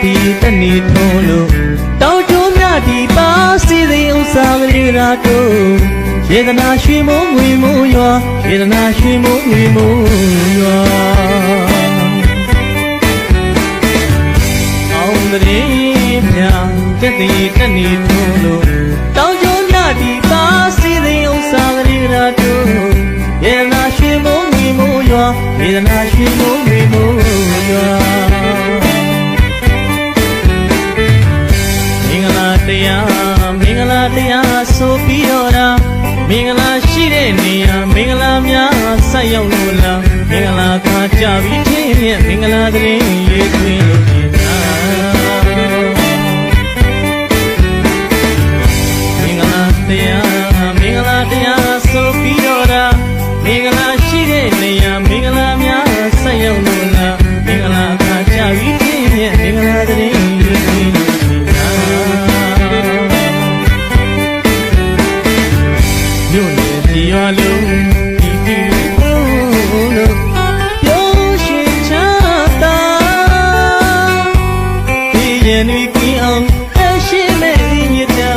တီတနေထုံးလို့တောင်ကျိုးမြဒီပါစီစဉ်ဥစ္စာကလေးရာတို့ရေတနာရွှေမိုးငွေမိုးရွာရေတနာရွှေမိုးငွေမိုးရွာအောင်တည်းမြကျက်တီတနေထုံးလို့တောင်ကျိုးမြဒီပါစီစဉ်ဥစ္စာကလေးရာတို့ရေတနာရွှေမိုးငွေမိုးရွာရေတနာရွှေမိုးငွေမိုးရွာမင်္ဂလာတရားဆိုပြီးတော့တာမင်္ဂလာရှိတဲ့နေရာမင်္ဂလာများဆက်ရောက်လို့လားမင်္ဂလာခါကြပြီးချင်းရဲ့မင်္ဂလာတရင်ရေးသွင်းလို့ဖြစ်တာမင်္ဂလာတရားဆိုပြီးတော့တာမင်္ဂလာရှိတဲ့နေရာမင်္ဂလာများဆက်ရောက်လို့လားမင်္ဂလာခါကြပြီးချင်းရဲ့မင်္ဂလာတရင်ရေးသွင်းလို့ရွာလုံးဒီဒီလို့ပြောရှင်ချတာဒီရင်ဒီကင်းအောင်အရှိမဲ့ညတာ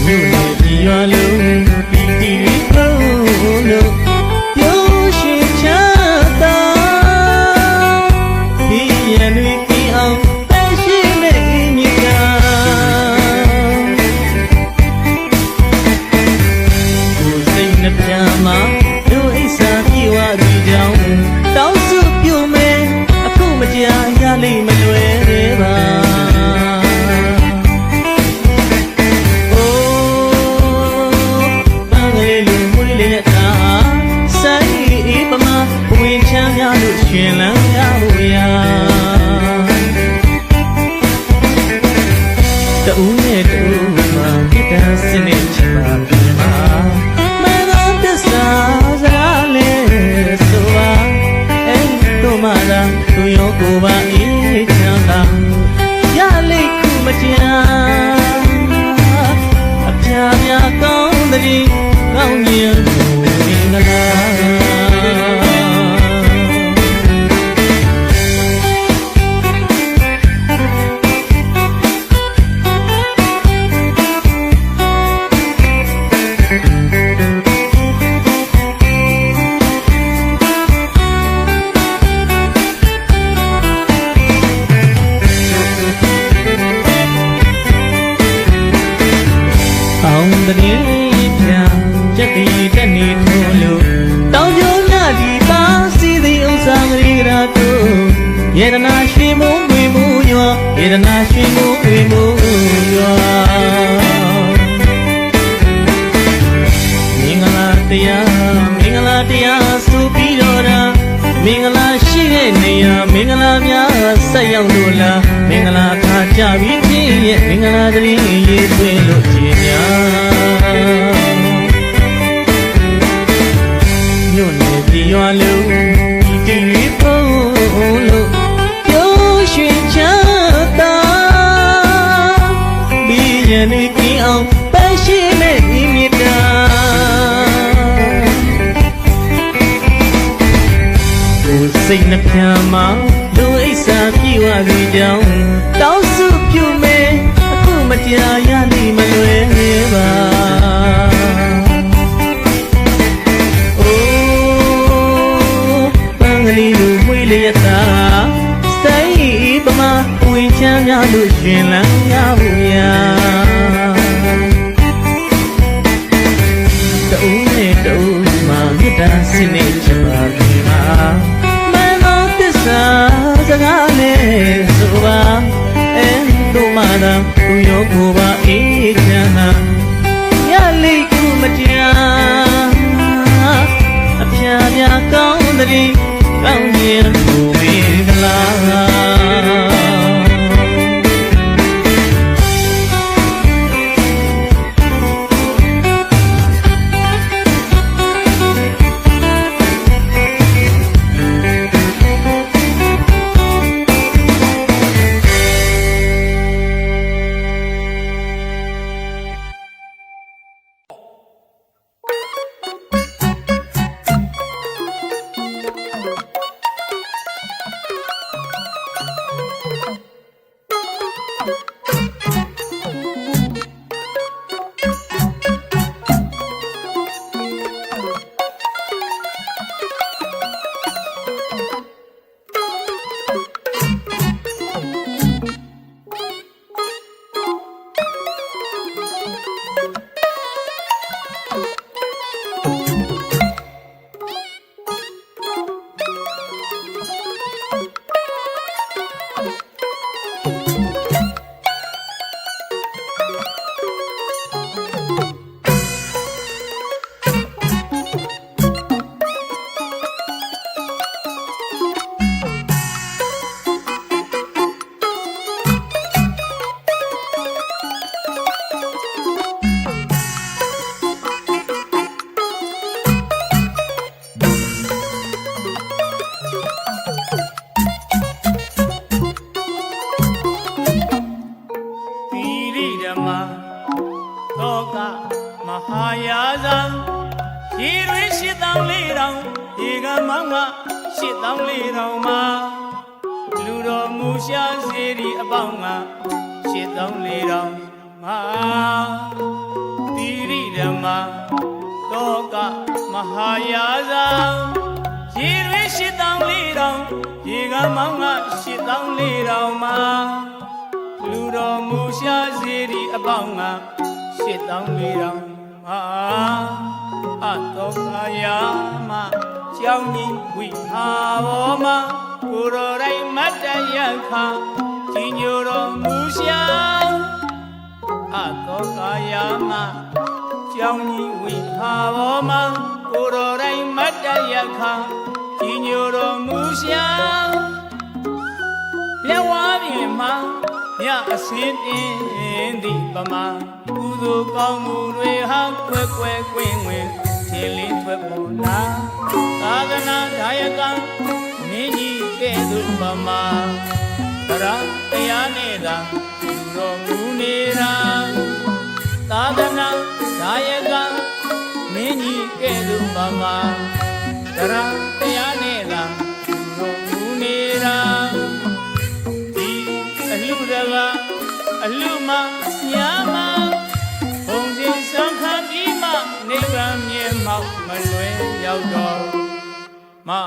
မြို့နယ်ဒီရွာလုံးဒီဒီလို့ပြောရှင်ချတာဒီရင်ဒီကင်းအောင်အရှိမဲ့ညတာမှာတို့အိစာပြေဝဒီကြောင်တောင်းစုပြုမယ်အခုမကြာရလိမ့်မလွယ်သေးပါအိုးပန်းကလေးလူမွေးလေးတာဆိုင်အေးပမာဝင်ချမ်းများလို့ရှင်လန်းရဖို့ရာတူနဲ့တူမှာကိတ္တစနေချပါပြီမှာသူရောကိုပါအေးချမ်းသာရလိခုမကြာအပြာပြာကောင်းတည်းကောင်းရင်မင်္ဂလာအောင်တည်းပြန်ကျက်တီတက်နေထိုးလို့တောင်ကျိုးမြဒီပါစီသည်ဥစ္စာကလေးရာတို့ရေတနာရွှေမိုးငွေမိုးရွာရေတနာရွှေမိုးငွေမိုးရွာမင်္ဂလာတရားဆိုပြီးတော့တာမင်္ဂလာရှိတဲ့နေရာမင်္ဂလာများဆက်ရောက်လို့လားမင်္ဂလာခါကြပြီးချင်းရဲ့မင်္ဂလာတရင်ရေးသွင်းလို့ကြည်များမြို့နယ်ဒီရွာလုံးဒီတီရီပုံလို့ပြောရွှင်ချတာဘီရန်ဒီကင်းအောင်ပဲရှိမဲ့ဒီမြတ်တာစိတ်နှပြမှာလူအိစာပြေဝစီကြောင်းတောင်းစုပြုမယ်အခုမကြာရလိမ့်မလွယ်သေးပါအိုးပန်းကလေးလူမွေးလေးတာစိုက်ပမာဝင်ချမ်းများလို့ရှင်လန်းရဖို့ရာတူနဲ့တူမှာမြတ်တာစနေချပါပြီမှာစကားနဲ့ဆိုပါအဲတို့မှသာသူရောကိုပါအေးချမ်းသာရလိခုမကြာအပြာပြာကောင်းတည်းကောင်းရင်ကိုမင်္ဂလာ သောကမဟာယာဇံရေရွေး8,400ရေကမောင်းက8,400မှာလူတော်မူရှာစေရီအပေါင်းက8,400မှာတိရိဓမ္မသောကမဟာယာဇံရေရွေး8,400ရေကမောင်းက8,400မှာလူတော်မူရှာစေရီအပေါင်းက8,400မှာအတောကာယာမကြောင်းကြီးဝိဟာဘောမှာကိုယ်တော်တိုင်းမတ်တရခါကြီးညိုတော်မူရှာအတောကာယာမကြောင်းကြီးဝိဟာဘောမှာကိုယ်တော်တိုင်းမတ်တရခါကြီးညိုတော်မူရှာမြတ်ဝါပြင်မှာမြတ်အစင်းတင်သည့်ပမာကုသိုလ်ကောင်းမှုတွေဟာကွယ်ကွယ်ကွင်းဝင်ခြေလေးထွက်ပေါ်လာသာသနာဒါယကမင်းကြီးကဲ့သို့ပမာတရားတရားနဲ့သာလူတော်မူနေတာသာသနာဒါယကမင်းကြီးကဲ့သို့ပမာတရားတရားနဲ့သာလူတော်မူနေတာအလူမညာမဘုံစဉ်စံခံပြီးမှနိဗ္ဗာန်မြဲမောက်မလွယ်ရောက်တော်မှာ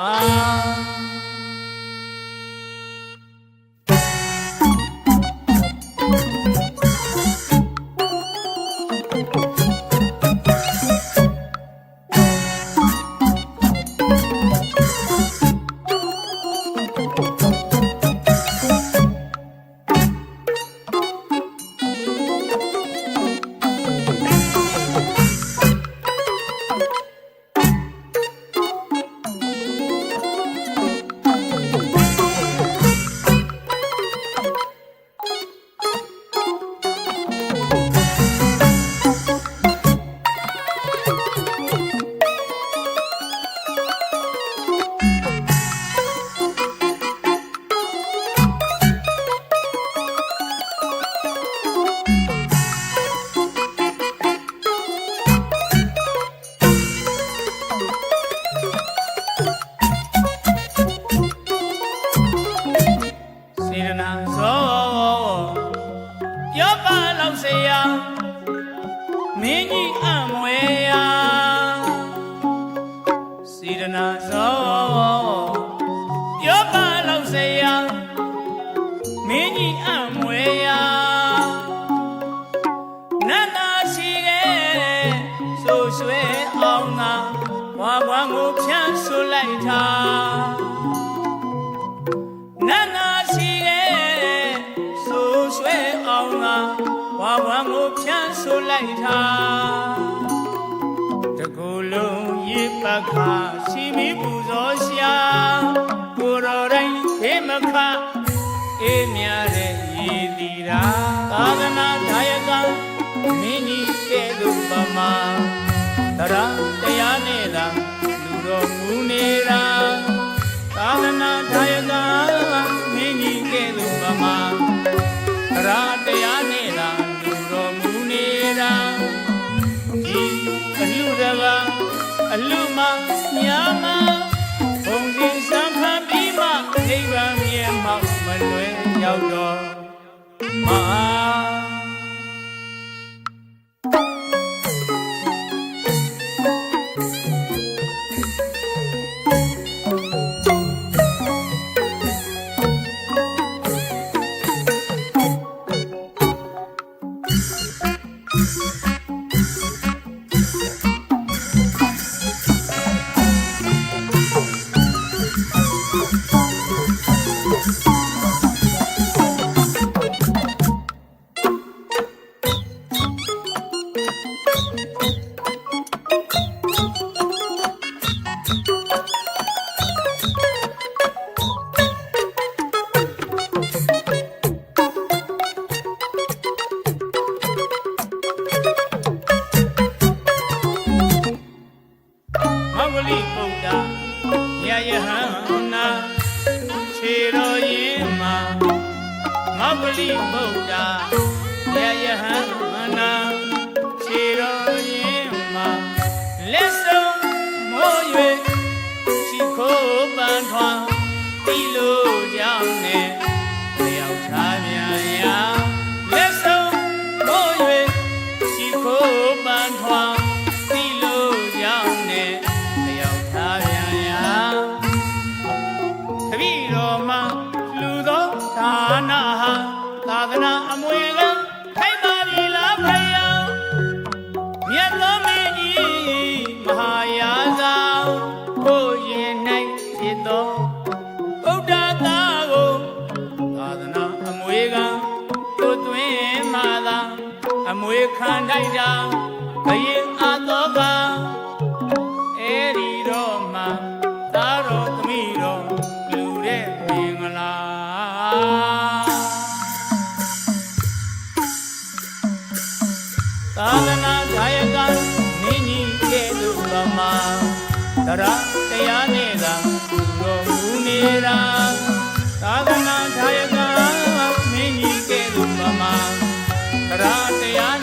မင်းကြီးအမွေယာစေတနာသောပြောပါလောက်စေယမင်းကြီးအမွေယာနတ်နာရှိရဲ့ဆိုရွှဲအောင်ငါဝါဝါကိုဖြန့်ဆိုလိုက်တာနတ်နာရှိရဲ့ဆိုရွှဲအောင်ငါဝါဝါကိုဖြန့်ဆိုလိုက်တာတကူလုံးရေပခါရှိမီပူဇော်ရှာကိုတော်တိုင်းဖေမခအေးမြတဲ့ရည်တည်တာသာသနာဒါယကမင်းကြီးကဲ့သို့ပမာတရားတရားနဲ့သာလူတော်မူနေတာသာသနာဒါယကမင်းကြီးကဲ့သို့ပမာတရားတရားနဲ့သာဒီအလူတကာအလူမညာမဘုံစဉ်စံခံပြီးမှနိဗ္ဗာန်မြဲမောက်မလွယ်ရောက်တော့မှာ လိဗုဒ္ဓယယဟံမနာခြေတော်ရင်မှာလက်ဆုံးမိုး၍ရှိခိုးပန်းထွားဒီလိုကြောင့်နဲ့လျောက်ထားပြန်ရာလက်ဆုံးမိုး၍ရှိခိုးပန်းထွားဒီလိုကြောင့်နဲ့လျောက်ထားပြန်ရာတပည့်တော်မှာလူသောဌာနဟာသာသနာအမွေကခိုင်ပါပြီလားဖေယံမြတ်သောမင်းကြီးမဟာယာဇာကိုရင်၌ဖြစ်သောဗုဒ္ဓသာကိုသာသနာအမွေကသွတ်သွင်းမှသာအမွေခံတိုက်တာဘယင်အသောကအဲဒီတော့မှသာတော်သမီးတော်လူတဲ့မင်္ဂလာသာသနာဒါယကမင်းကြီးကဲ့သို့ပမာတရတရားနဲ့သာတော်မူနေတာသာသနာဒါယကမင်းကြီးကဲ့သို့ပမာတရတရား